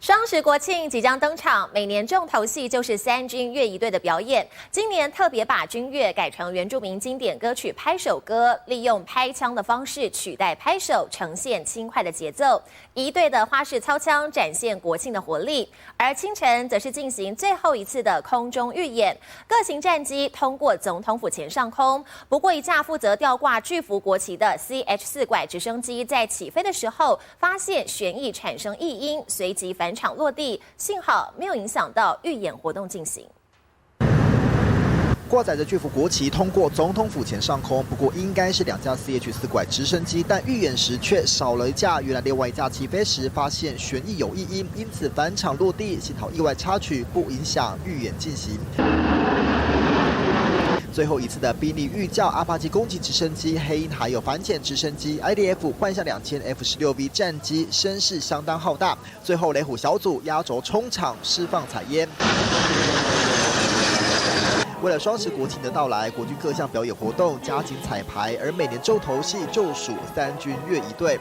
双十国庆即将登场，每年重头戏就是三军乐仪队的表演。今年特别把军乐改成原住民经典歌曲拍手歌，利用拍枪的方式取代拍手，呈现轻快的节奏。仪队的花式操枪展现国庆的活力，而清晨则是进行最后一次的空中预演，各型战机通过总统府前上空。不过，一架负责吊挂巨幅国旗的 CH-4拐直升机在起飞的时候，发现旋翼产生异音，随即返场落地，幸好没有影响到预演活动进行。挂载着巨幅国旗通过总统府前上空，不过应该是2架 CH-4拐直升机，但预演时却少了一架。原来另外一架起飞时发现旋翼有异音，因此返场落地。幸好意外插曲，不影响预演进行。最后一次的兵力预教阿帕奇攻击直升机、黑鹰还有反潜直升机 IDF 换向2000 F-16V 战机，声势相当浩大。最后雷虎小组压轴冲场释放彩烟。为了双十国庆的到来，国军各项表演活动加紧彩排，而每年重头戏就属三军乐仪队。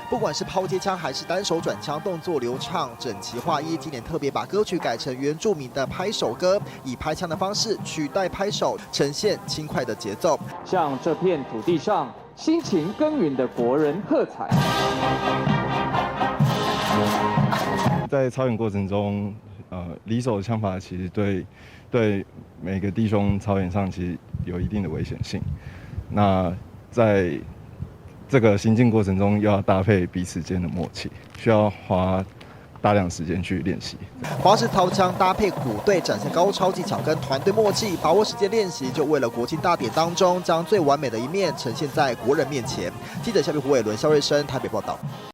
不管是抛接枪还是单手转枪，动作流畅、整齐划一。今年特别把歌曲改成原住民的拍手歌，以拍枪的方式取代拍手，呈现轻快的节奏。向这片土地上辛勤耕耘的国人喝彩。在操演过程中，离手的枪法其实对每个弟兄操演上其实有一定的危险性。那在这个行进过程中，要搭配彼此间的默契，需要花大量时间去练习。花式掏枪搭配鼓队，展现高超技巧跟团队默契，把握时间练习，就为了国庆大典当中，将最完美的一面呈现在国人面前。记者夏碧、胡伟伦、肖瑞生台北报道。